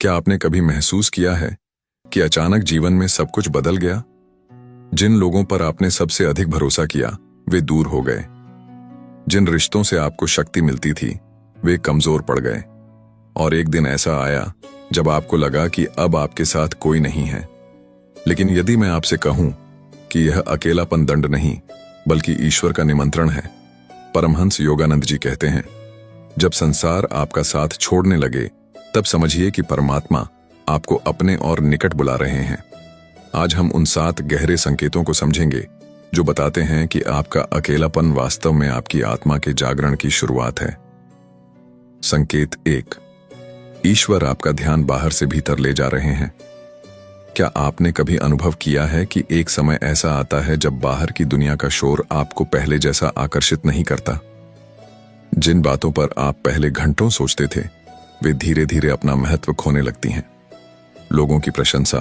क्या आपने कभी महसूस किया है कि अचानक जीवन में सब कुछ बदल गया? जिन लोगों पर आपने सबसे अधिक भरोसा किया वे दूर हो गए। जिन रिश्तों से आपको शक्ति मिलती थी वे कमजोर पड़ गए। और एक दिन ऐसा आया जब आपको लगा कि अब आपके साथ कोई नहीं है। लेकिन यदि मैं आपसे कहूं कि यह अकेलापन दंड नहीं बल्कि ईश्वर का निमंत्रण है। परमहंस योगानंद जी कहते हैं, जब संसार आपका साथ छोड़ने लगे तब समझिए कि परमात्मा आपको अपने और निकट बुला रहे हैं। आज हम उन 7 गहरे संकेतों को समझेंगे जो बताते हैं कि आपका अकेलापन वास्तव में आपकी आत्मा के जागरण की शुरुआत है। संकेत 1, ईश्वर आपका ध्यान बाहर से भीतर ले जा रहे हैं। क्या आपने कभी अनुभव किया है कि एक समय ऐसा आता है जब बाहर की दुनिया का शोर आपको पहले जैसा आकर्षित नहीं करता? जिन बातों पर आप पहले घंटों सोचते थे वे धीरे धीरे अपना महत्व खोने लगती हैं। लोगों की प्रशंसा,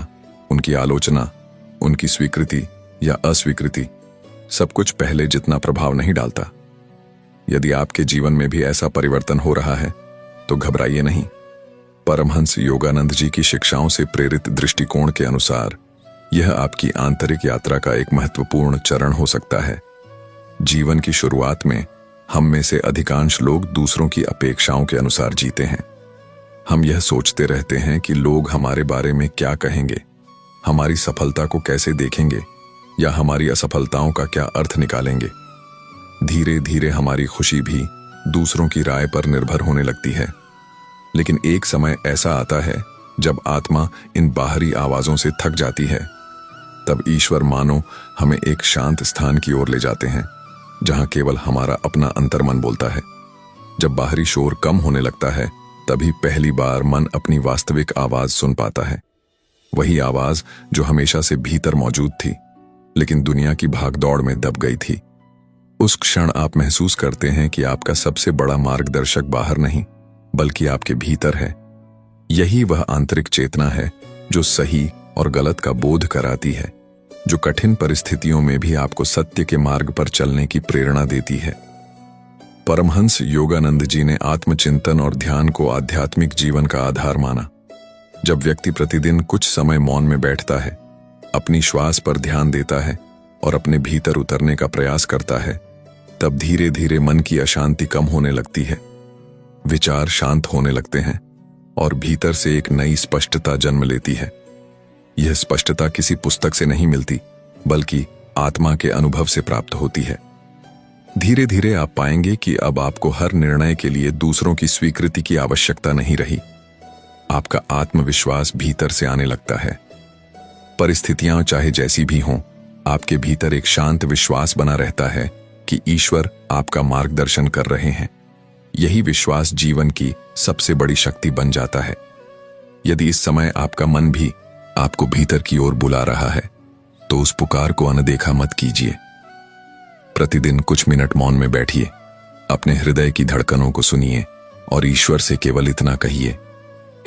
उनकी आलोचना, उनकी स्वीकृति या अस्वीकृति, सब कुछ पहले जितना प्रभाव नहीं डालता। यदि आपके जीवन में भी ऐसा परिवर्तन हो रहा है तो घबराइए नहीं। परमहंस योगानंद जी की शिक्षाओं से प्रेरित दृष्टिकोण के अनुसार यह आपकी आंतरिक यात्रा का एक महत्वपूर्ण चरण हो सकता है। जीवन की शुरुआत में हम में से अधिकांश लोग दूसरों की अपेक्षाओं के अनुसार जीते हैं। हम यह सोचते रहते हैं कि लोग हमारे बारे में क्या कहेंगे, हमारी सफलता को कैसे देखेंगे या हमारी असफलताओं का क्या अर्थ निकालेंगे। धीरे धीरे हमारी खुशी भी दूसरों की राय पर निर्भर होने लगती है। लेकिन एक समय ऐसा आता है जब आत्मा इन बाहरी आवाजों से थक जाती है। तब ईश्वर मानो हमें एक शांत स्थान की ओर ले जाते हैं जहां केवल हमारा अपना अंतर्मन बोलता है। जब बाहरी शोर कम होने लगता है तभी पहली बार मन अपनी वास्तविक आवाज सुन पाता है। वही आवाज जो हमेशा से भीतर मौजूद थी लेकिन दुनिया की भागदौड़ में दब गई थी। उस क्षण आप महसूस करते हैं कि आपका सबसे बड़ा मार्गदर्शक बाहर नहीं बल्कि आपके भीतर है। यही वह आंतरिक चेतना है जो सही और गलत का बोध कराती है, जो कठिन परिस्थितियों में भी आपको सत्य के मार्ग पर चलने की प्रेरणा देती है। परमहंस योगानंद जी ने आत्मचिंतन और ध्यान को आध्यात्मिक जीवन का आधार माना। जब व्यक्ति प्रतिदिन कुछ समय मौन में बैठता है, अपनी श्वास पर ध्यान देता है और अपने भीतर उतरने का प्रयास करता है, तब धीरे धीरे मन की अशांति कम होने लगती है। विचार शांत होने लगते हैं और भीतर से एक नई स्पष्टता जन्म लेती है। यह स्पष्टता किसी पुस्तक से नहीं मिलती बल्कि आत्मा के अनुभव से प्राप्त होती है। धीरे धीरे आप पाएंगे कि अब आपको हर निर्णय के लिए दूसरों की स्वीकृति की आवश्यकता नहीं रही। आपका आत्मविश्वास भीतर से आने लगता है। परिस्थितियां चाहे जैसी भी हों, आपके भीतर एक शांत विश्वास बना रहता है कि ईश्वर आपका मार्गदर्शन कर रहे हैं। यही विश्वास जीवन की सबसे बड़ी शक्ति बन जाता है। यदि इस समय आपका मन भी आपको भीतर की ओर बुला रहा है तो उस पुकार को अनदेखा मत कीजिए। प्रतिदिन कुछ मिनट मौन में बैठिए, अपने हृदय की धड़कनों को सुनिए और ईश्वर से केवल इतना कहिए,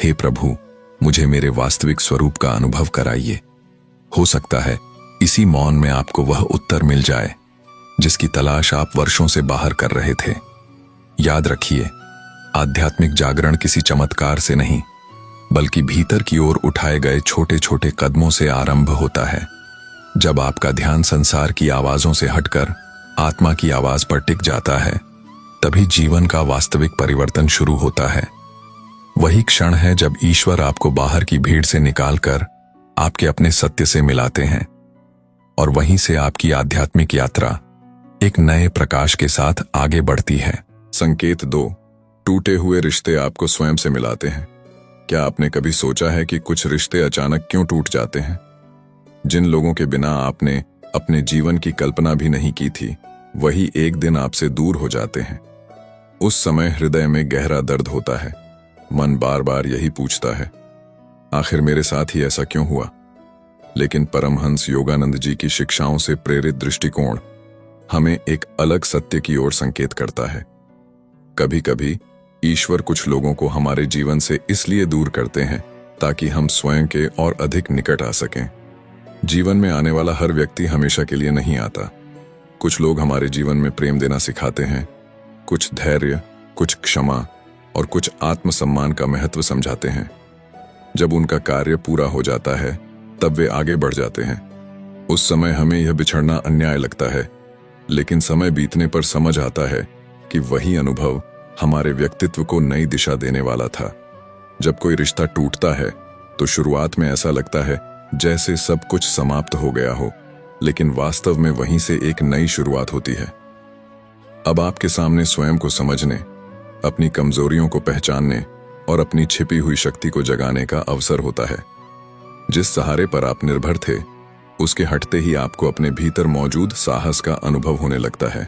हे प्रभु, मुझे मेरे वास्तविक स्वरूप का अनुभव कराइए। हो सकता है इसी मौन में आपको वह उत्तर मिल जाए जिसकी तलाश आप वर्षों से बाहर कर रहे थे। याद रखिए, आध्यात्मिक जागरण किसी चमत्कार से नहीं बल्कि भीतर की ओर उठाए गए छोटे छोटे कदमों से आरंभ होता है। जब आपका ध्यान संसार की आवाजों से हटकर आत्मा की आवाज पर टिक जाता है तभी जीवन का वास्तविक परिवर्तन शुरू होता है। वही क्षण है जब ईश्वर आपको बाहर की भीड़ से निकालकर आपके अपने सत्य से मिलाते हैं और वहीं से आपकी आध्यात्मिक यात्रा एक नए प्रकाश के साथ आगे बढ़ती है। संकेत 2, टूटे हुए रिश्ते आपको स्वयं से मिलाते हैं। क्या आपने कभी सोचा है कि कुछ रिश्ते अचानक क्यों टूट जाते हैं? जिन लोगों के बिना आपने अपने जीवन की कल्पना भी नहीं की थी वही एक दिन आपसे दूर हो जाते हैं। उस समय हृदय में गहरा दर्द होता है। मन बार बार यही पूछता है, आखिर मेरे साथ ही ऐसा क्यों हुआ? लेकिन परमहंस योगानंद जी की शिक्षाओं से प्रेरित दृष्टिकोण हमें एक अलग सत्य की ओर संकेत करता है। कभी कभी ईश्वर कुछ लोगों को हमारे जीवन से इसलिए दूर करते हैं ताकि हम स्वयं के और अधिक निकट आ सकें। जीवन में आने वाला हर व्यक्ति हमेशा के लिए नहीं आता। कुछ लोग हमारे जीवन में प्रेम देना सिखाते हैं, कुछ धैर्य, कुछ क्षमा और कुछ आत्मसम्मान का महत्व समझाते हैं। जब उनका कार्य पूरा हो जाता है तब वे आगे बढ़ जाते हैं। उस समय हमें यह बिछड़ना अन्याय लगता है, लेकिन समय बीतने पर समझ आता है कि वही अनुभव हमारे व्यक्तित्व को नई दिशा देने वाला था। जब कोई रिश्ता टूटता है तो शुरुआत में ऐसा लगता है जैसे सब कुछ समाप्त हो गया हो, लेकिन वास्तव में वहीं से एक नई शुरुआत होती है। अब आपके सामने स्वयं को समझने, अपनी कमजोरियों को पहचानने और अपनी छिपी हुई शक्ति को जगाने का अवसर होता है। जिस सहारे पर आप निर्भर थे, उसके हटते ही आपको अपने भीतर मौजूद साहस का अनुभव होने लगता है।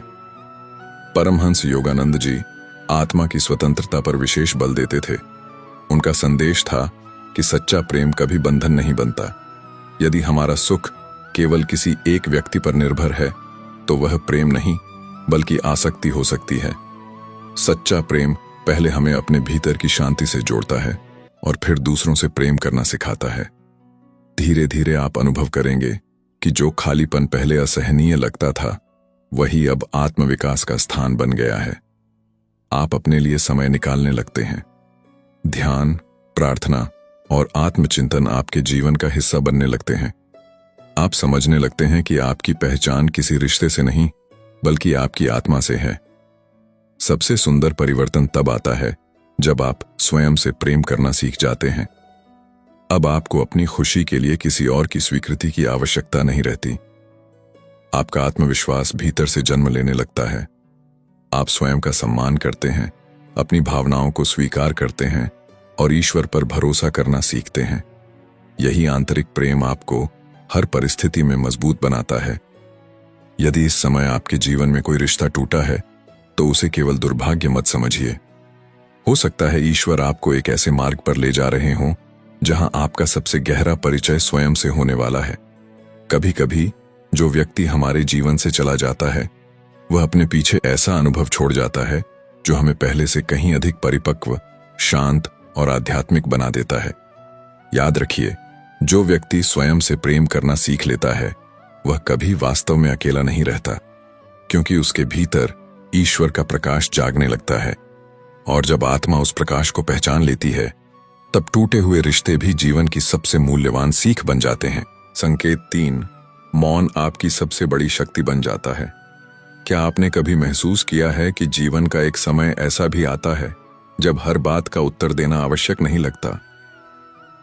परमहंस योगानंद जी आत्मा की स्वतंत्रता पर विशेष बल देते थे। उनका संदेश था कि सच्चा प्रेम कभी बंधन नहीं बनता। यदि हमारा सुख केवल किसी एक व्यक्ति पर निर्भर है तो वह प्रेम नहीं बल्कि आसक्ति हो सकती है। सच्चा प्रेम पहले हमें अपने भीतर की शांति से जोड़ता है और फिर दूसरों से प्रेम करना सिखाता है। धीरे धीरे आप अनुभव करेंगे कि जो खालीपन पहले असहनीय लगता था वही अब आत्मविकास का स्थान बन गया है। आप अपने लिए समय निकालने लगते हैं। ध्यान, प्रार्थना और आत्मचिंतन आपके जीवन का हिस्सा बनने लगते हैं। आप समझने लगते हैं कि आपकी पहचान किसी रिश्ते से नहीं बल्कि आपकी आत्मा से है। सबसे सुंदर परिवर्तन तब आता है जब आप स्वयं से प्रेम करना सीख जाते हैं। अब आपको अपनी खुशी के लिए किसी और की स्वीकृति की आवश्यकता नहीं रहती। आपका आत्मविश्वास भीतर से जन्म लेने लगता है। आप स्वयं का सम्मान करते हैं, अपनी भावनाओं को स्वीकार करते हैं और ईश्वर पर भरोसा करना सीखते हैं। यही आंतरिक प्रेम आपको हर परिस्थिति में मजबूत बनाता है। यदि इस समय आपके जीवन में कोई रिश्ता टूटा है तो उसे केवल दुर्भाग्य मत समझिए। हो सकता है ईश्वर आपको एक ऐसे मार्ग पर ले जा रहे हों जहां आपका सबसे गहरा परिचय स्वयं से होने वाला है। कभी कभी जो व्यक्ति हमारे जीवन से चला जाता है वह अपने पीछे ऐसा अनुभव छोड़ जाता है जो हमें पहले से कहीं अधिक परिपक्व, शांत और आध्यात्मिक बना देता है। याद रखिए, जो व्यक्ति स्वयं से प्रेम करना सीख लेता है वह कभी वास्तव में अकेला नहीं रहता, क्योंकि उसके भीतर ईश्वर का प्रकाश जागने लगता है। और जब आत्मा उस प्रकाश को पहचान लेती है तब टूटे हुए रिश्ते भी जीवन की सबसे मूल्यवान सीख बन जाते हैं। संकेत 3, मौन आपकी सबसे बड़ी शक्ति बन जाता है। क्या आपने कभी महसूस किया है कि जीवन का एक समय ऐसा भी आता है जब हर बात का उत्तर देना आवश्यक नहीं लगता?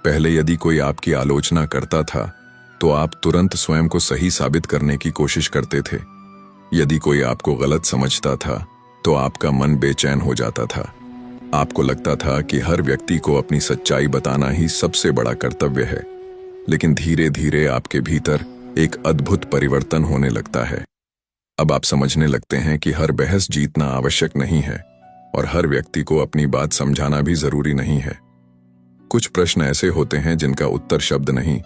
पहले यदि कोई आपकी आलोचना करता था तो आप तुरंत स्वयं को सही साबित करने की कोशिश करते थे। यदि कोई आपको गलत समझता था तो आपका मन बेचैन हो जाता था। आपको लगता था कि हर व्यक्ति को अपनी सच्चाई बताना ही सबसे बड़ा कर्तव्य है। लेकिन धीरे धीरे आपके भीतर एक अद्भुत परिवर्तन होने लगता है। अब आप समझने लगते हैं कि हर बहस जीतना आवश्यक नहीं है और हर व्यक्ति को अपनी बात समझाना भी जरूरी नहीं है। कुछ प्रश्न ऐसे होते हैं जिनका उत्तर शब्द नहीं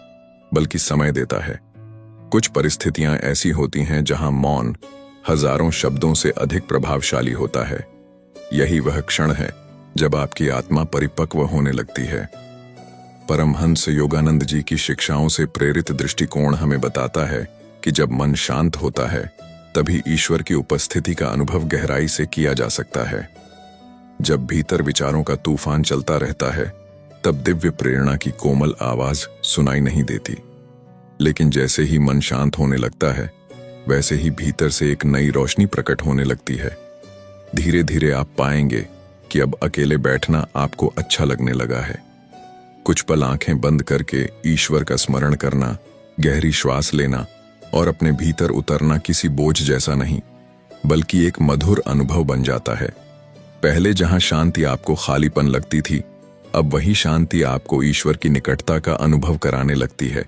बल्कि समय देता है। कुछ परिस्थितियां ऐसी होती हैं जहां मौन हजारों शब्दों से अधिक प्रभावशाली होता है। यही वह क्षण है जब आपकी आत्मा परिपक्व होने लगती है। परमहंस योगानंद जी की शिक्षाओं से प्रेरित दृष्टिकोण हमें बताता है कि जब मन शांत होता है तभी ईश्वर की उपस्थिति का अनुभव गहराई से किया जा सकता है। जब भीतर विचारों का तूफान चलता रहता है तब दिव्य प्रेरणा की कोमल आवाज सुनाई नहीं देती। लेकिन जैसे ही मन शांत होने लगता है वैसे ही भीतर से एक नई रोशनी प्रकट होने लगती है। धीरे धीरे आप पाएंगे कि अब अकेले बैठना आपको अच्छा लगने लगा है। कुछ पल आंखें बंद करके ईश्वर का स्मरण करना, गहरी श्वास लेना और अपने भीतर उतरना किसी बोझ जैसा नहीं बल्कि एक मधुर अनुभव बन जाता है। पहले जहां शांति आपको खालीपन लगती थी, अब वही शांति आपको ईश्वर की निकटता का अनुभव कराने लगती है।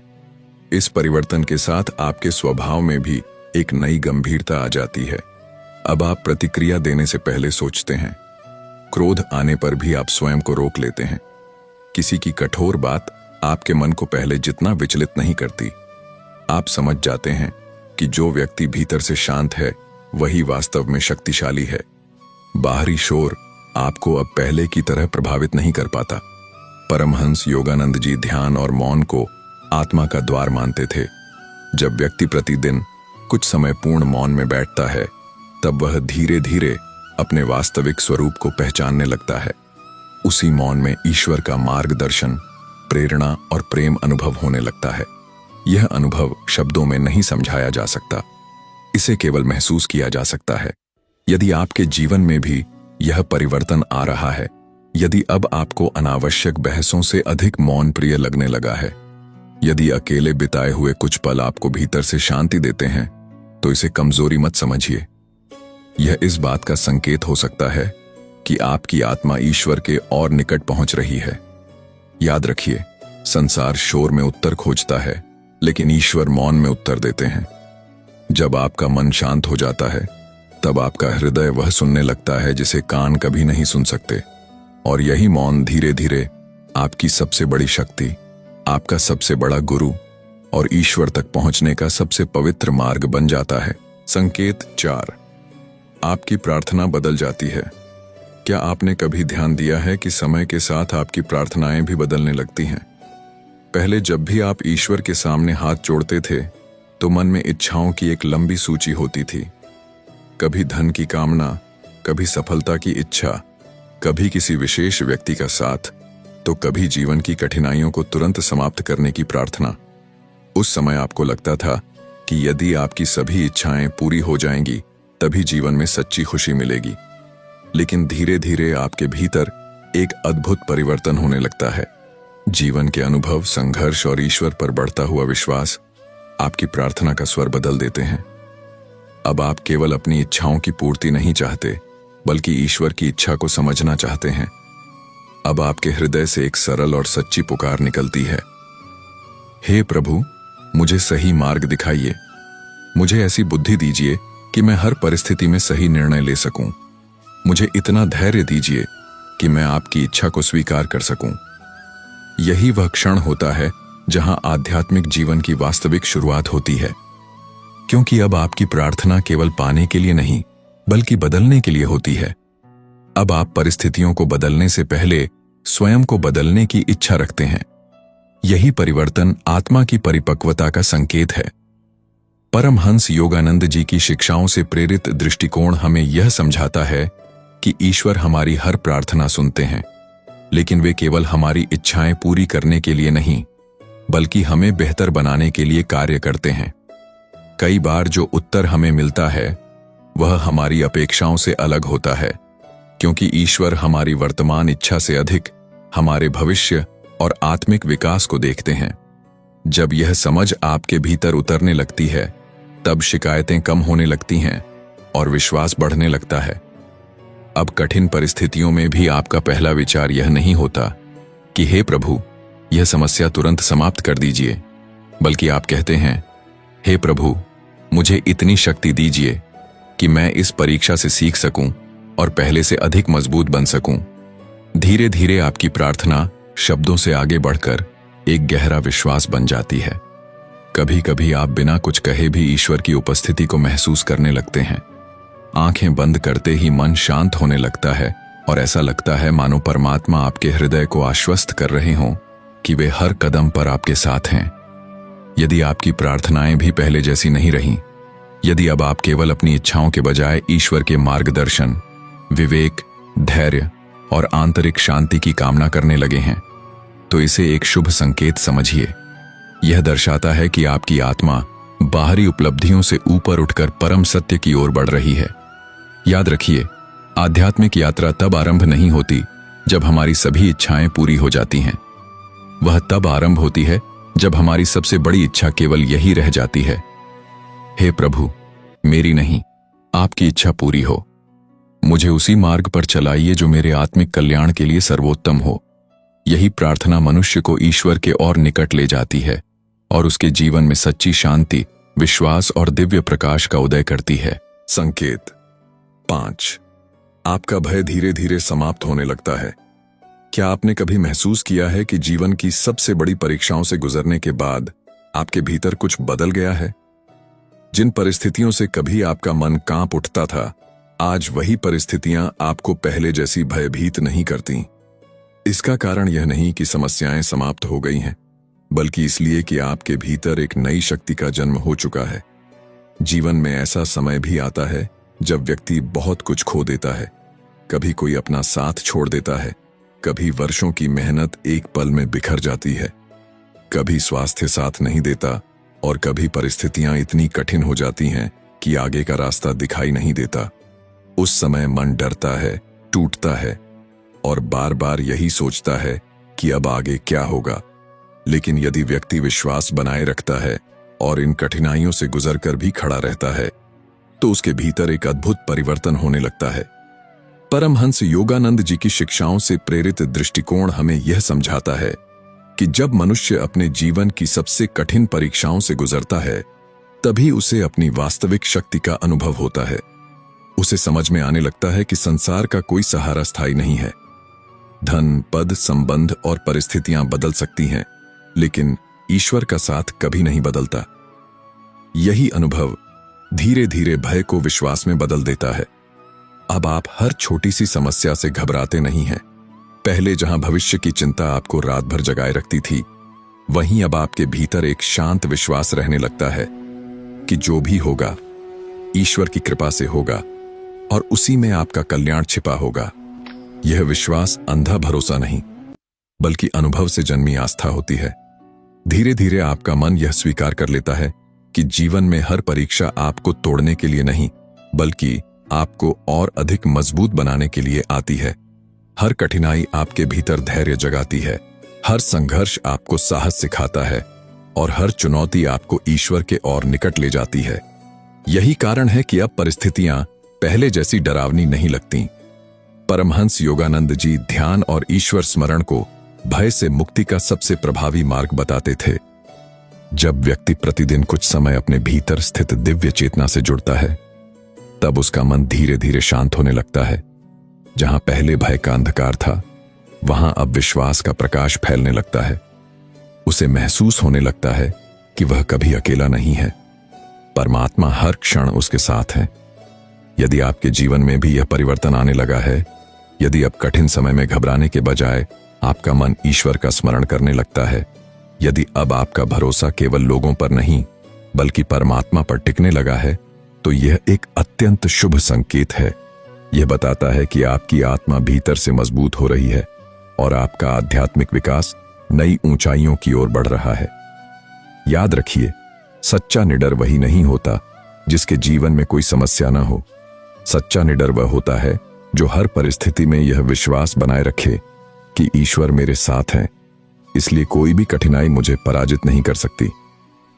इस परिवर्तन के साथ आपके स्वभाव में भी एक नई गंभीरता आ जाती है। अब आप प्रतिक्रिया देने से पहले सोचते हैं। क्रोध आने पर भी आप स्वयं को रोक लेते हैं। किसी की कठोर बात आपके मन को पहले जितना विचलित नहीं करती। आप समझ जाते हैं कि जो व्यक्ति भीतर से शांत है वही वास्तव में शक्तिशाली है। बाहरी शोर आपको अब पहले की तरह प्रभावित नहीं कर पाता। परमहंस योगानंद जी ध्यान और मौन को आत्मा का द्वार मानते थे। जब व्यक्ति प्रतिदिन कुछ समय पूर्ण मौन में बैठता है तब वह धीरे धीरे अपने वास्तविक स्वरूप को पहचानने लगता है। उसी मौन में ईश्वर का मार्गदर्शन, प्रेरणा और प्रेम अनुभव होने लगता है। यह अनुभव शब्दों में नहीं समझाया जा सकता, इसे केवल महसूस किया जा सकता है। यदि आपके जीवन में भी यह परिवर्तन आ रहा है, यदि अब आपको अनावश्यक बहसों से अधिक मौन प्रिय लगने लगा है, यदि अकेले बिताए हुए कुछ पल आपको भीतर से शांति देते हैं, तो इसे कमजोरी मत समझिए। यह इस बात का संकेत हो सकता है कि आपकी आत्मा ईश्वर के और निकट पहुंच रही है। याद रखिए, संसार शोर में उत्तर खोजता है, लेकिन ईश्वर मौन में उत्तर देते हैं। जब आपका मन शांत हो जाता है, तब आपका हृदय वह सुनने लगता है जिसे कान कभी नहीं सुन सकते, और यही मौन धीरे धीरे आपकी सबसे बड़ी शक्ति, आपका सबसे बड़ा गुरु और ईश्वर तक पहुंचने का सबसे पवित्र मार्ग बन जाता है। संकेत 4, आपकी प्रार्थना बदल जाती है। क्या आपने कभी ध्यान दिया है कि समय के साथ आपकी प्रार्थनाएं भी बदलने लगती हैं? पहले जब भी आप ईश्वर के सामने हाथ जोड़ते थे, तो मन में इच्छाओं की एक लंबी सूची होती थी। कभी धन की कामना, कभी सफलता की इच्छा, कभी किसी विशेष व्यक्ति का साथ, तो कभी जीवन की कठिनाइयों को तुरंत समाप्त करने की प्रार्थना। उस समय आपको लगता था कि यदि आपकी सभी इच्छाएं पूरी हो जाएंगी, तभी जीवन में सच्ची खुशी मिलेगी। लेकिन धीरे धीरे आपके भीतर एक अद्भुत परिवर्तन होने लगता है। जीवन के अनुभव, संघर्ष और ईश्वर पर बढ़ता हुआ विश्वास आपकी प्रार्थना का स्वर बदल देते हैं। अब आप केवल अपनी इच्छाओं की पूर्ति नहीं चाहते, बल्कि ईश्वर की इच्छा को समझना चाहते हैं। अब आपके हृदय से एक सरल और सच्ची पुकार निकलती है, हे प्रभु, मुझे सही मार्ग दिखाइए। मुझे ऐसी बुद्धि दीजिए कि मैं हर परिस्थिति में सही निर्णय ले सकूं। मुझे इतना धैर्य दीजिए कि मैं आपकी इच्छा को स्वीकार कर सकूं। यही वह क्षण होता है जहां आध्यात्मिक जीवन की वास्तविक शुरुआत होती है, क्योंकि अब आपकी प्रार्थना केवल पाने के लिए नहीं, बल्कि बदलने के लिए होती है। अब आप परिस्थितियों को बदलने से पहले स्वयं को बदलने की इच्छा रखते हैं। यही परिवर्तन आत्मा की परिपक्वता का संकेत है। परमहंस योगानंद जी की शिक्षाओं से प्रेरित दृष्टिकोण हमें यह समझाता है कि ईश्वर हमारी हर प्रार्थना सुनते हैं, लेकिन वे केवल हमारी इच्छाएं पूरी करने के लिए नहीं, बल्कि हमें बेहतर बनाने के लिए कार्य करते हैं। कई बार जो उत्तर हमें मिलता है वह हमारी अपेक्षाओं से अलग होता है, क्योंकि ईश्वर हमारी वर्तमान इच्छा से अधिक हमारे भविष्य और आत्मिक विकास को देखते हैं। जब यह समझ आपके भीतर उतरने लगती है, तब शिकायतें कम होने लगती हैं और विश्वास बढ़ने लगता है। अब कठिन परिस्थितियों में भी आपका पहला विचार यह नहीं होता कि हे प्रभु, यह समस्या तुरंत समाप्त कर दीजिए, बल्कि आप कहते हैं, हे प्रभु, मुझे इतनी शक्ति दीजिए कि मैं इस परीक्षा से सीख सकूं और पहले से अधिक मजबूत बन सकूं। धीरे धीरे आपकी प्रार्थना शब्दों से आगे बढ़कर एक गहरा विश्वास बन जाती है। कभी कभी आप बिना कुछ कहे भी ईश्वर की उपस्थिति को महसूस करने लगते हैं। आंखें बंद करते ही मन शांत होने लगता है और ऐसा लगता है मानो परमात्मा आपके हृदय को आश्वस्त कर रहे हों कि वे हर कदम पर आपके साथ हैं। यदि आपकी प्रार्थनाएं भी पहले जैसी नहीं रहीं, यदि अब आप केवल अपनी इच्छाओं के बजाय ईश्वर के मार्गदर्शन, विवेक, धैर्य और आंतरिक शांति की कामना करने लगे हैं, तो इसे एक शुभ संकेत समझिए। यह दर्शाता है कि आपकी आत्मा बाहरी उपलब्धियों से ऊपर उठकर परम सत्य की ओर बढ़ रही है। याद रखिए, आध्यात्मिक यात्रा तब आरंभ नहीं होती जब हमारी सभी इच्छाएं पूरी हो जाती हैं। वह तब आरंभ होती है जब हमारी सबसे बड़ी इच्छा केवल यही रह जाती है, हे प्रभु, मेरी नहीं, आपकी इच्छा पूरी हो। मुझे उसी मार्ग पर चलाइए जो मेरे आत्मिक कल्याण के लिए सर्वोत्तम हो। यही प्रार्थना मनुष्य को ईश्वर के और निकट ले जाती है और उसके जीवन में सच्ची शांति, विश्वास और दिव्य प्रकाश का उदय करती है। संकेत 5, आपका भय धीरे धीरे समाप्त होने लगता है। क्या आपने कभी महसूस किया है कि जीवन की सबसे बड़ी परीक्षाओं से गुजरने के बाद आपके भीतर कुछ बदल गया है? जिन परिस्थितियों से कभी आपका मन कांप उठता था, आज वही परिस्थितियां आपको पहले जैसी भयभीत नहीं करती। इसका कारण यह नहीं कि समस्याएं समाप्त हो गई हैं, बल्कि इसलिए कि आपके भीतर एक नई शक्ति का जन्म हो चुका है। जीवन में ऐसा समय भी आता है जब व्यक्ति बहुत कुछ खो देता है। कभी कोई अपना साथ छोड़ देता है, कभी वर्षों की मेहनत एक पल में बिखर जाती है, कभी स्वास्थ्य साथ नहीं देता और कभी परिस्थितियां इतनी कठिन हो जाती हैं कि आगे का रास्ता दिखाई नहीं देता। उस समय मन डरता है, टूटता है और बार बार यही सोचता है कि अब आगे क्या होगा। लेकिन यदि व्यक्ति विश्वास बनाए रखता है और इन कठिनाइयों से गुजरकर भी खड़ा रहता है तो उसके भीतर एक अद्भुत परिवर्तन होने लगता है। परमहंस योगानंद जी की शिक्षाओं से प्रेरित दृष्टिकोण हमें यह समझाता है कि जब मनुष्य अपने जीवन की सबसे कठिन परीक्षाओं से गुजरता है तभी उसे अपनी वास्तविक शक्ति का अनुभव होता है। उसे समझ में आने लगता है कि संसार का कोई सहारा स्थायी नहीं है। धन, पद, संबंध और परिस्थितियां बदल सकती हैं, लेकिन ईश्वर का साथ कभी नहीं बदलता। यही अनुभव धीरे धीरे भय को विश्वास में बदल देता है। अब आप हर छोटी सी समस्या से घबराते नहीं हैं। पहले जहां भविष्य की चिंता आपको रात भर जगाए रखती थी, वहीं अब आपके भीतर एक शांत विश्वास रहने लगता है कि जो भी होगा ईश्वर की कृपा से होगा और उसी में आपका कल्याण छिपा होगा। यह विश्वास अंधा भरोसा नहीं, बल्कि अनुभव से जन्मी आस्था होती है। धीरे धीरे आपका मन यह स्वीकार कर लेता है कि जीवन में हर परीक्षा आपको तोड़ने के लिए नहीं, बल्कि आपको और अधिक मजबूत बनाने के लिए आती है। हर कठिनाई आपके भीतर धैर्य जगाती है, हर संघर्ष आपको साहस सिखाता है और हर चुनौती आपको ईश्वर के और निकट ले जाती है। यही कारण है कि अब परिस्थितियां पहले जैसी डरावनी नहीं लगती। परमहंस योगानंद जी ध्यान और ईश्वर स्मरण को भय से मुक्ति का सबसे प्रभावी मार्ग बताते थे। जब व्यक्ति प्रतिदिन कुछ समय अपने भीतर स्थित दिव्य चेतना से जुड़ता है, तब उसका मन धीरे धीरे शांत होने लगता है। जहां पहले भय का अंधकार था, वहां अब विश्वास का प्रकाश फैलने लगता है। उसे महसूस होने लगता है कि वह कभी अकेला नहीं है, परमात्मा हर क्षण उसके साथ है। यदि आपके जीवन में भी यह परिवर्तन आने लगा है, यदि अब कठिन समय में घबराने के बजाय आपका मन ईश्वर का स्मरण करने लगता है, यदि अब आपका भरोसा केवल लोगों पर नहीं बल्कि परमात्मा पर टिकने लगा है, तो यह एक अत्यंत शुभ संकेत है। यह बताता है कि आपकी आत्मा भीतर से मजबूत हो रही है और आपका आध्यात्मिक विकास नई ऊंचाइयों की ओर बढ़ रहा है। याद रखिए, सच्चा निडर वही नहीं होता जिसके जीवन में कोई समस्या ना हो। सच्चा निडर वह होता है जो हर परिस्थिति में यह विश्वास बनाए रखे कि ईश्वर मेरे साथ है, इसलिए कोई भी कठिनाई मुझे पराजित नहीं कर सकती।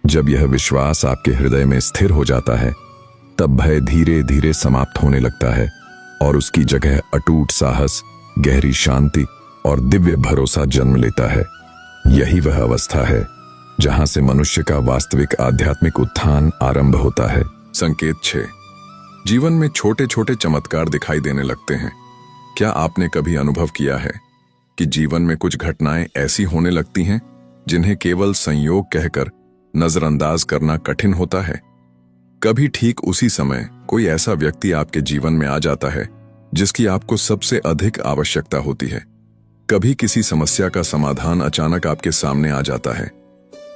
जब यह विश्वास आपके हृदय में स्थिर हो जाता है, तब भय धीरे धीरे समाप्त होने लगता है और उसकी जगह अटूट साहस, गहरी शांति और दिव्य भरोसा जन्म लेता है। यही वह अवस्था है जहां से मनुष्य का वास्तविक आध्यात्मिक उत्थान आरंभ होता है। संकेत 6। जीवन में छोटे छोटे चमत्कार दिखाई देने लगते हैं। क्या आपने कभी अनुभव किया है कि जीवन में कुछ घटनाएं ऐसी होने लगती हैं जिन्हें केवल संयोग कहकर नजरअंदाज करना कठिन होता है? कभी ठीक उसी समय कोई ऐसा व्यक्ति आपके जीवन में आ जाता है जिसकी आपको सबसे अधिक आवश्यकता होती है। कभी किसी समस्या का समाधान अचानक आपके सामने आ जाता है।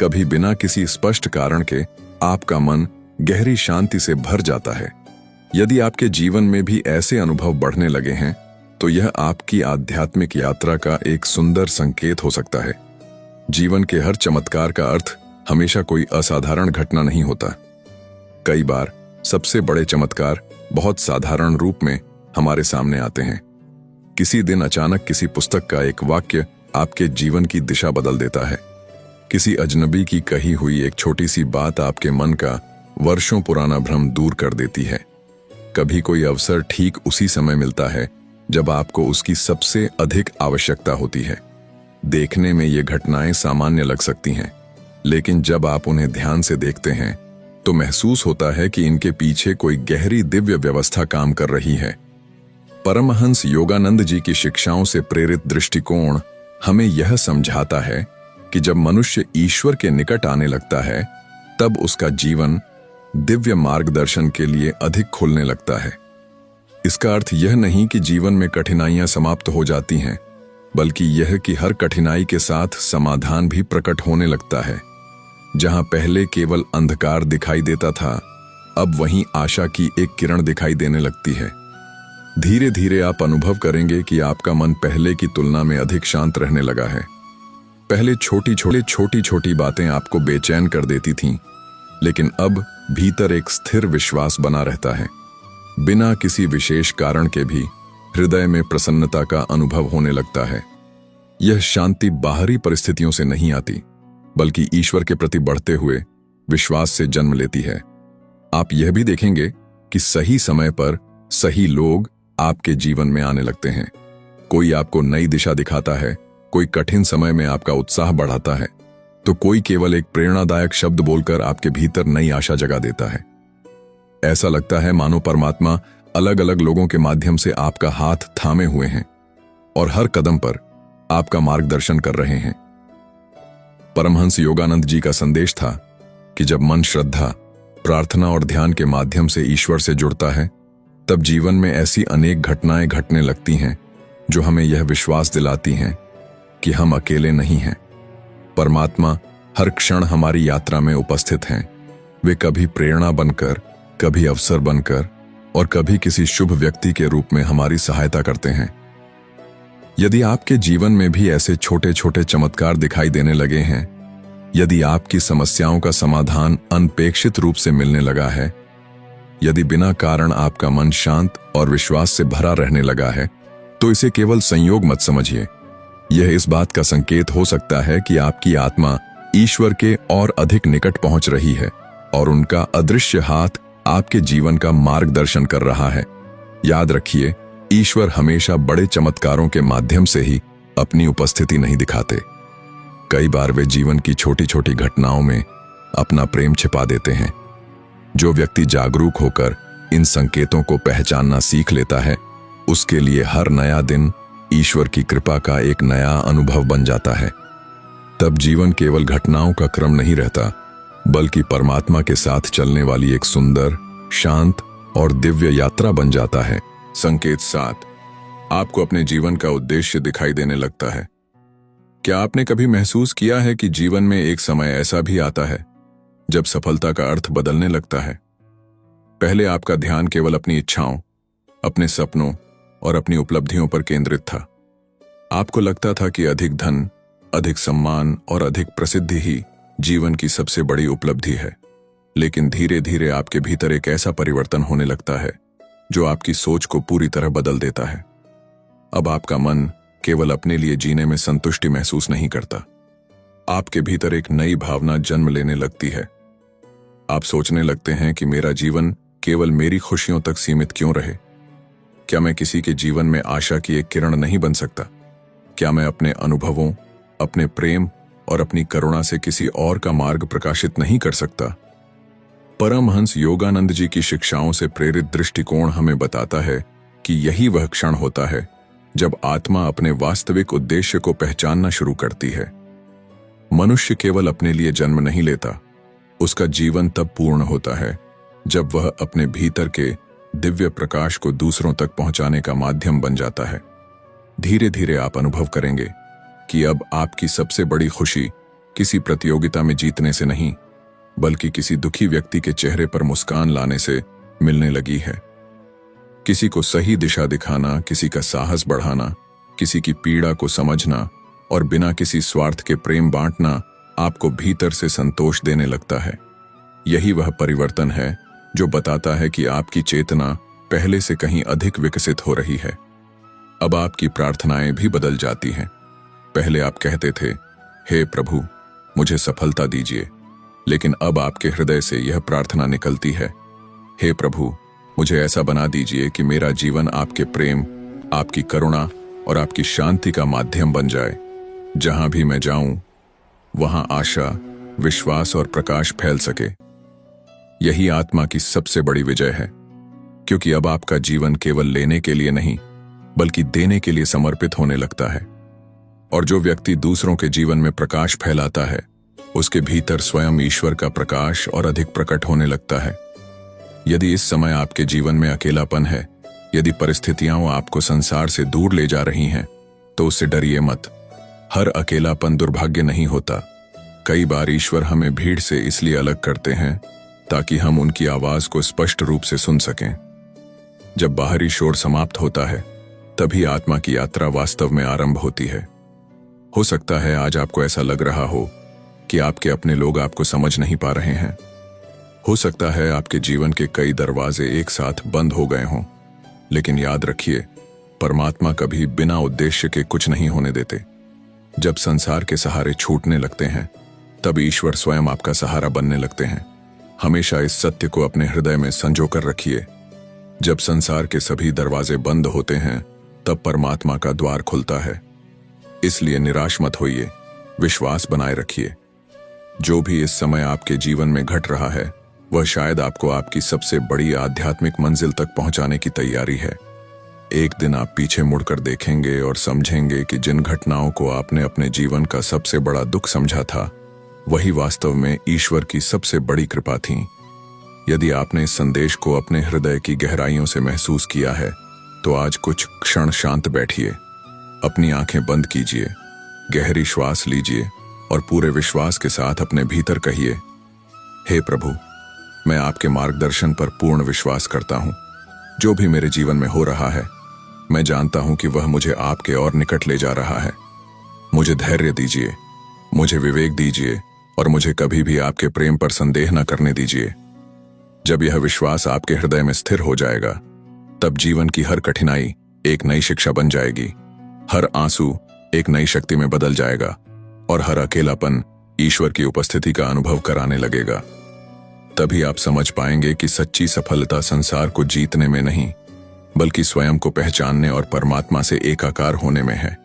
कभी बिना किसी स्पष्ट कारण के आपका मन गहरी शांति से भर जाता है। यदि आपके जीवन में भी ऐसे अनुभव बढ़ने लगे हैं, तो यह आपकी आध्यात्मिक यात्रा का एक सुंदर संकेत हो सकता है। जीवन के हर चमत्कार का अर्थ हमेशा कोई असाधारण घटना नहीं होता। कई बार सबसे बड़े चमत्कार बहुत साधारण रूप में हमारे सामने आते हैं। किसी दिन अचानक किसी पुस्तक का एक वाक्य आपके जीवन की दिशा बदल देता है। किसी अजनबी की कही हुई एक छोटी सी बात आपके मन का वर्षों पुराना भ्रम दूर कर देती है। कभी कोई अवसर ठीक उसी समय मिलता है जब आपको उसकी सबसे अधिक आवश्यकता होती है। देखने में ये घटनाएं सामान्य लग सकती हैं, लेकिन जब आप उन्हें ध्यान से देखते हैं तो महसूस होता है कि इनके पीछे कोई गहरी दिव्य व्यवस्था काम कर रही है। परमहंस योगानंद जी की शिक्षाओं से प्रेरित दृष्टिकोण हमें यह समझाता है कि जब मनुष्य ईश्वर के निकट आने लगता है, तब उसका जीवन दिव्य मार्गदर्शन के लिए अधिक खुलने लगता है। इसका अर्थ यह नहीं कि जीवन में कठिनाइयां समाप्त हो जाती हैं, बल्कि यह कि हर कठिनाई के साथ समाधान भी प्रकट होने लगता है। जहां पहले केवल अंधकार दिखाई देता था, अब वहीं आशा की एक किरण दिखाई देने लगती है। धीरे धीरे आप अनुभव करेंगे कि आपका मन पहले की तुलना में अधिक शांत रहने लगा है। पहले छोटी छोटी बातें आपको बेचैन कर देती थीं, लेकिन अब भीतर एक स्थिर विश्वास बना रहता है। बिना किसी विशेष कारण के भी हृदय में प्रसन्नता का अनुभव होने लगता है। यह शांति बाहरी परिस्थितियों से नहीं आती, बल्कि ईश्वर के प्रति बढ़ते हुए विश्वास से जन्म लेती है। आप यह भी देखेंगे कि सही समय पर सही लोग आपके जीवन में आने लगते हैं। कोई आपको नई दिशा दिखाता है, कोई कठिन समय में आपका उत्साह बढ़ाता है, तो कोई केवल एक प्रेरणादायक शब्द बोलकर आपके भीतर नई आशा जगा देता है। ऐसा लगता है मानो परमात्मा अलग अलग लोगों के माध्यम से आपका हाथ थामे हुए हैं और हर कदम पर आपका मार्गदर्शन कर रहे हैं। परमहंस योगानंद जी का संदेश था कि जब मन श्रद्धा, प्रार्थना और ध्यान के माध्यम से ईश्वर से जुड़ता है, तब जीवन में ऐसी अनेक घटनाएं घटने लगती हैं जो हमें यह विश्वास दिलाती हैं कि हम अकेले नहीं हैं। परमात्मा हर क्षण हमारी यात्रा में उपस्थित हैं। वे कभी प्रेरणा बनकर, कभी अवसर बनकर और कभी किसी शुभ व्यक्ति के रूप में हमारी सहायता करते हैं। यदि आपके जीवन में भी ऐसे छोटे छोटे चमत्कार दिखाई देने लगे हैं, यदि आपकी समस्याओं का समाधान अनपेक्षित रूप से मिलने लगा है, यदि बिना कारण आपका मन शांत और विश्वास से भरा रहने लगा है, तो इसे केवल संयोग मत समझिए। यह इस बात का संकेत हो सकता है कि आपकी आत्मा ईश्वर के और अधिक निकट पहुंच रही है और उनका अदृश्य हाथ आपके जीवन का मार्गदर्शन कर रहा है। याद रखिए, ईश्वर हमेशा बड़े चमत्कारों के माध्यम से ही अपनी उपस्थिति नहीं दिखाते। कई बार वे जीवन की छोटी छोटी घटनाओं में अपना प्रेम छिपा देते हैं। जो व्यक्ति जागरूक होकर इन संकेतों को पहचानना सीख लेता है, उसके लिए हर नया दिन ईश्वर की कृपा का एक नया अनुभव बन जाता है। तब जीवन केवल घटनाओं का क्रम नहीं रहता, बल्कि परमात्मा के साथ चलने वाली एक सुंदर, शांत और दिव्य यात्रा बन जाता है। संकेत 7, आपको अपने जीवन का उद्देश्य दिखाई देने लगता है। क्या आपने कभी महसूस किया है कि जीवन में एक समय ऐसा भी आता है जब सफलता का अर्थ बदलने लगता है? पहले आपका ध्यान केवल अपनी इच्छाओं, अपने सपनों और अपनी उपलब्धियों पर केंद्रित था। आपको लगता था कि अधिक धन, अधिक सम्मान और अधिक प्रसिद्धि ही जीवन की सबसे बड़ी उपलब्धि है। लेकिन धीरे धीरे आपके भीतर एक ऐसा परिवर्तन होने लगता है जो आपकी सोच को पूरी तरह बदल देता है। अब आपका मन केवल अपने लिए जीने में संतुष्टि महसूस नहीं करता। आपके भीतर एक नई भावना जन्म लेने लगती है। आप सोचने लगते हैं कि मेरा जीवन केवल मेरी खुशियों तक सीमित क्यों रहे? क्या मैं किसी के जीवन में आशा की एक किरण नहीं बन सकता? क्या मैं अपने अनुभवों, अपने प्रेम और अपनी करुणा से किसी और का मार्ग प्रकाशित नहीं कर सकता? परमहंस योगानंद जी की शिक्षाओं से प्रेरित दृष्टिकोण हमें बताता है कि यही वह क्षण होता है जब आत्मा अपने वास्तविक उद्देश्य को पहचानना शुरू करती है। मनुष्य केवल अपने लिए जन्म नहीं लेता, उसका जीवन तब पूर्ण होता है जब वह अपने भीतर के दिव्य प्रकाश को दूसरों तक पहुंचाने का माध्यम बन जाता है। धीरे धीरे आप अनुभव करेंगे कि अब आपकी सबसे बड़ी खुशी किसी प्रतियोगिता में जीतने से नहीं, बल्कि किसी दुखी व्यक्ति के चेहरे पर मुस्कान लाने से मिलने लगी है। किसी को सही दिशा दिखाना, किसी का साहस बढ़ाना, किसी की पीड़ा को समझना और बिना किसी स्वार्थ के प्रेम बांटना आपको भीतर से संतोष देने लगता है। यही वह परिवर्तन है जो बताता है कि आपकी चेतना पहले से कहीं अधिक विकसित हो रही है। अब आपकी प्रार्थनाएं भी बदल जाती हैं। पहले आप कहते थे, हे प्रभु, मुझे सफलता दीजिए, लेकिन अब आपके हृदय से यह प्रार्थना निकलती है, हे प्रभु, मुझे ऐसा बना दीजिए कि मेरा जीवन आपके प्रेम, आपकी करुणा और आपकी शांति का माध्यम बन जाए। जहां भी मैं जाऊं, वहां आशा, विश्वास और प्रकाश फैल सके। यही आत्मा की सबसे बड़ी विजय है, क्योंकि अब आपका जीवन केवल लेने के लिए नहीं, बल्कि देने के लिए समर्पित होने लगता है। और जो व्यक्ति दूसरों के जीवन में प्रकाश फैलाता है, उसके भीतर स्वयं ईश्वर का प्रकाश और अधिक प्रकट होने लगता है। यदि इस समय आपके जीवन में अकेलापन है, यदि परिस्थितियां आपको संसार से दूर ले जा रही हैं, तो उससे डरिए मत। हर अकेलापन दुर्भाग्य नहीं होता। कई बार ईश्वर हमें भीड़ से इसलिए अलग करते हैं ताकि हम उनकी आवाज को स्पष्ट रूप से सुन सकें। जब बाहरी शोर समाप्त होता है, तभी आत्मा की यात्रा वास्तव में आरंभ होती है। हो सकता है आज आपको ऐसा लग रहा हो कि आपके अपने लोग आपको समझ नहीं पा रहे हैं। हो सकता है आपके जीवन के कई दरवाजे एक साथ बंद हो गए हों, लेकिन याद रखिए, परमात्मा कभी बिना उद्देश्य के कुछ नहीं होने देते। जब संसार के सहारे छूटने लगते हैं, तब ईश्वर स्वयं आपका सहारा बनने लगते हैं। हमेशा इस सत्य को अपने हृदय में संजो कर रखिए। जब संसार के सभी दरवाजे बंद होते हैं, तब परमात्मा का द्वार खुलता है। इसलिए निराश मत होइए, विश्वास बनाए रखिए। जो भी इस समय आपके जीवन में घट रहा है, वह शायद आपको आपकी सबसे बड़ी आध्यात्मिक मंजिल तक पहुंचाने की तैयारी है। एक दिन आप पीछे मुड़कर देखेंगे और समझेंगे कि जिन घटनाओं को आपने अपने जीवन का सबसे बड़ा दुख समझा था, वही वास्तव में ईश्वर की सबसे बड़ी कृपा थी। यदि आपने इस संदेश को अपने हृदय की गहराइयों से महसूस किया है, तो आज कुछ क्षण शांत बैठिए, अपनी आंखें बंद कीजिए, गहरी श्वास लीजिए और पूरे विश्वास के साथ अपने भीतर कहिए, हे प्रभु, मैं आपके मार्गदर्शन पर पूर्ण विश्वास करता हूँ। जो भी मेरे जीवन में हो रहा है, मैं जानता हूँ कि वह मुझे आपके और निकट ले जा रहा है। मुझे धैर्य दीजिए, मुझे विवेक दीजिए और मुझे कभी भी आपके प्रेम पर संदेह न करने दीजिए। जब यह विश्वास आपके हृदय में स्थिर हो जाएगा, तब जीवन की हर कठिनाई एक नई शिक्षा बन जाएगी, हर आंसू एक नई शक्ति में बदल जाएगा और हर अकेलापन ईश्वर की उपस्थिति का अनुभव कराने लगेगा। तभी आप समझ पाएंगे कि सच्ची सफलता संसार को जीतने में नहीं, बल्कि स्वयं को पहचानने और परमात्मा से एकाकार होने में है।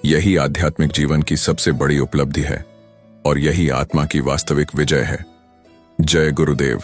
यही आध्यात्मिक जीवन की सबसे बड़ी उपलब्धि है और यही आत्मा की वास्तविक विजय है। जय गुरुदेव।